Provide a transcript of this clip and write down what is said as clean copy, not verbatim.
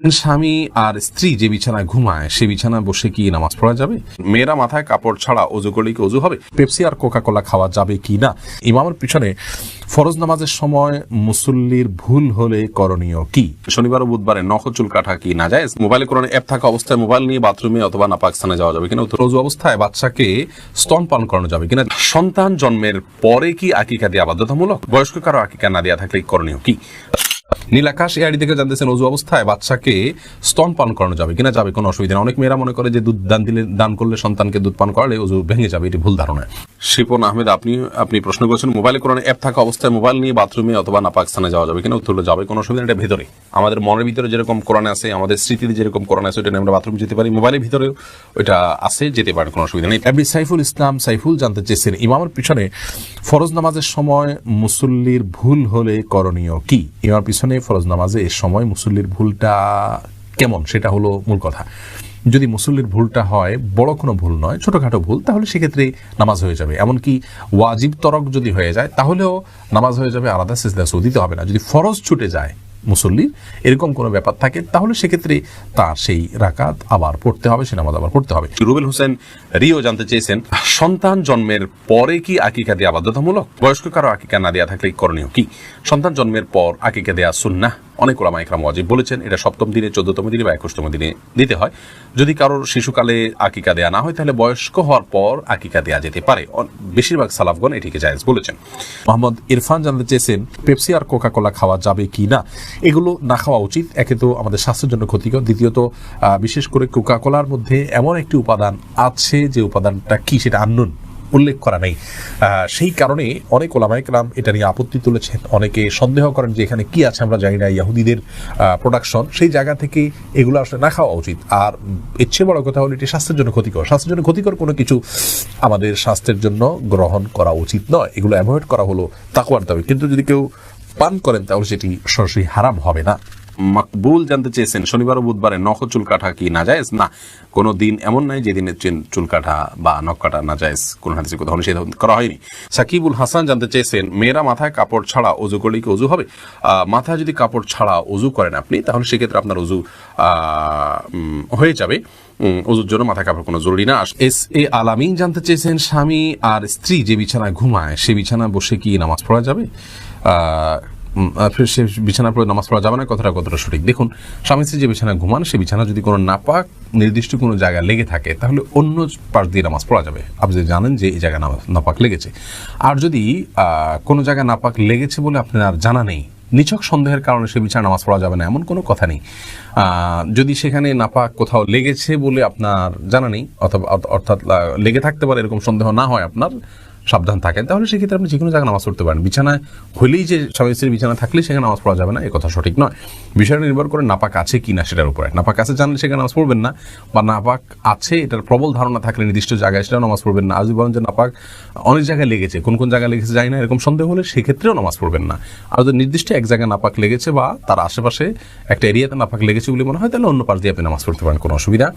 স্বামী আর স্ত্রী যে বিছানায় ঘুমায় সে বিছানায় বসে কি নামাজ পড়া যাবে? মেয়েরা মাথায় কাপড় ছাড়া অজু করলে কি অজু হবে? পেপসি আর কোকা কোলা খাওয়া যাবে কি না? ইমামের পিছনে ফরজ নামাজের সময় মুসল্লির ভুল হলে করণীয় কি? শনিবার ও বুধবারে নখ চুল কাটা কি না যায়? মোবাইলে কোরআন অ্যাপ থাকা অবস্থায় মোবাইল নিয়ে বাথরুমে অথবা নাপাক স্থানে যাওয়া যাবে কিনা? অজু অবস্থায় বাচ্চাকে স্তনপান করানো যাবে কিনা? সন্তান জন্মের পরে কি আকিকা দেওয়া বাধ্যতামূলক? বয়স্ক কারো আকিকা না দেওয়া থাকলে করণীয় কি? নীলাকাশ এআইডি থেকে জানতেছেন অজু অবস্থায় বাচ্চাকে স্তন পান করানো যাবে কিনা? যাবে, কোনো অসুবিধা না। অনেক মেয়েরা মনে করে যে দুধ দান করলে সন্তানকে দুধ পান করালে অজু ভেঙে যাবে, এটি ভুল ধারণা। শিপন আহমেদ আপনি প্রশ্ন করেছেন মোবাইলে কোরআন অ্যাপ থাকা অবস্থায় মোবাইল নিয়ে বাথরুমে অথবা নাপাক স্থানে যাওয়া যাবে কিনা? উত্তর যাবে, কোনো অসুবিধা। এটা ভেতরে আমাদের মনের ভিতরে যেরকম কোরআন আছে, আমাদের স্মৃতিতে যেরকম কোরআন আছে, ওইটা আমরা বাথরুম যেতে পারি, মোবাইলের ভিতরেও ওইটা আছে, যেতে পারে, কোনো অসুবিধা নেই। এবি সাইফুল ইসলাম সাইফুল জানতে চেয়েছেন ইমামের পিছনে ফরজ নামাজের সময় মুসল্লির ভুল হলে করণীয় কি? ইমামের পিছনে ফরজ নামাজে এর সময় মুসল্লির ভুলটা কেমন, সেটা হলো মূল কথা। যদি মুসল্লির ভুলটা হয় বড় কোনো ভুল নয়, ছোটখাটো ভুল, তাহলে সেক্ষেত্রে নামাজ হয়ে যাবে। এমনকি ওয়াজিব তরক যদি হয়ে যায় তাহলেও নামাজ হয়ে যাবে, আলাদা সিজদা দিতে হবে না। যদি ফরজ ছুটে যায় মুসল্লির, এরকম কোনো ব্যাপার থাকে, তাহলে সেক্ষেত্রে তার সেই রাকাত আবার পড়তে হবে, সে নামাজ আবার পড়তে হবে। রুবেল হোসেন রিও জানতে চেয়েছেন সন্তান জন্মের পরে কি আকিকা দেওয়া বাধ্যতামূলক? বয়স্ক কারো আকিকা না দেওয়া থাকলে করণীয় কি? সন্তান জন্মের পর আকিকা দেওয়া সুন্নাহ। অনেক ওলামা ইকরাম ওয়াজিব বলেছেন, এটা 7ম দিনে, 14তম দিনে বা 21তম দিনে দিতে হয়। যদি কারোর শিশুকালে আকিকা দেয়া না হয় তাহলে বয়স্ক হওয়ার পর আকিকা দেয়া যেতে পারে। বেশিরভাগ সালাফগণ এটিকে জায়েজ বলেছেন। মোহাম্মদ ইরফান জানতে চেয়েছেন পেপসি আর কোকা কোলা খাওয়া যাবে কি না? এগুলো না খাওয়া উচিত। একে তো আমাদের স্বাস্থ্যের জন্য ক্ষতিকর, দ্বিতীয়ত বিশেষ করে কোকা কোলার মধ্যে এমন একটি উপাদান আছে যে উপাদানটা কি সেটা আননোন, উল্লেখ করা নেই। সেই কারণে অনেক ওলামায়ে কেরাম এটা নিয়ে আপত্তি তুলেছেন। অনেকে সন্দেহ করেন যে এখানে কি আছে আমরা জানি না, ইহুদিদের প্রোডাকশন, সেই জায়গা থেকে এগুলো আসলে না খাওয়া উচিত। আর এর চেয়ে বড় কথা হলো এটি স্বাস্থ্যের জন্য ক্ষতিকর। স্বাস্থ্যের জন্য ক্ষতিকর কোনো কিছু আমাদের স্বাস্থ্যের জন্য গ্রহণ করা উচিত নয়। এগুলো অ্যাভয়েড করা হলো তাকওয়ার দাবি। কিন্তু যদি কেউ পান করেন তাহলে সেটি সরাসরি হারাম হবে না। মকবুল জানতে চেয়েছেন শনিবার ও বুধবারে নখ চুল কাটা কি না জায়েজ? না, কোনো দিন এমন নাই যেদিনে চুল কাটা বা নখ কাটা না জায়েজ, কোন হাদিসে কোথাও নিষেধ করা হয়নি। সাকিবুল হাসান জানতে চেয়েছেন মেয়েরা মাথায় কাপড় ছাড়া অজু করলে কি অজু হবে? মাথায় যদি কাপড় ছাড়া অজু করেন আপনি, তাহলে সেক্ষেত্রে আপনার অজু হয়ে যাবে। অজুর জন্য মাথায় কাপড় কোনো জরুরি না। এস এ আলামিন জানতে চেয়েছেন স্বামী আর স্ত্রী যে বিছানায় ঘুমায় সে বিছানায় বসে কি নামাজ পড়া যাবে? সে বিছানা পড়ে নামাজ পড়া যাবে না, কথাটা কতটা সঠিক? দেখুন, স্বামী স্ত্রী যে বিছানা ঘুমান সে বিছানা যদি কোনো নাপাক নির্দিষ্ট কোনো জায়গায় লেগে থাকে তাহলে অন্য পাশ দিয়ে নামাজ পড়া যাবে। আপনি যদি জানেন যে এই জায়গায় নাপাক লেগেছে। আর যদি কোনো জায়গায় নাপাক লেগেছে বলে আপনার জানা নেই, নিছক সন্দেহের কারণে সে বিছানা নামাজ পড়া যাবে না, এমন কোনো কথা নেই। যদি সেখানে নাপাক কোথাও লেগেছে বলে আপনার জানা নেই, অথবা অর্থাৎ লেগে থাকতে পারে এরকম সন্দেহ না হয়, আপনার সাবধান থাকেন, তাহলে সেক্ষেত্রে আপনি যে কোনো জায়গায় নামাজ পড়তে পারেন। বিছানায় হলেই যে স্বামী স্ত্রীর বিছানা থাকলে সেখানে নামাজ পড়া যাবে না, এ কথা সঠিক নয়। বিষয়টা নির্ভর করে নাপাক আছে কি না সেটার উপরে। নাপাক আছে জানলে সেখানে নামাজ পড়বেন না, বা নাপাক আছে এটার প্রবল ধারণা থাকলে নির্দিষ্ট জায়গায় সেটাও নামাজ পড়বেন না। আর যদি বলেন যে নাপাক অনেক জায়গায় লেগেছে, কোন কোন জায়গায় লেগেছে জানি না, এরকম সন্দেহ হলে সেক্ষেত্রেও নামাজ পড়বেন না। আর যদি নির্দিষ্ট এক জায়গায় নাপাক লেগেছে বা তার আশেপাশে একটা এরিয়াতে নাপাক লেগেছে বলে মনে হয়, তাহলে অন্য পাশ দিয়ে আপনি নামাজ পড়তে পারেন, কোনো অসুবিধা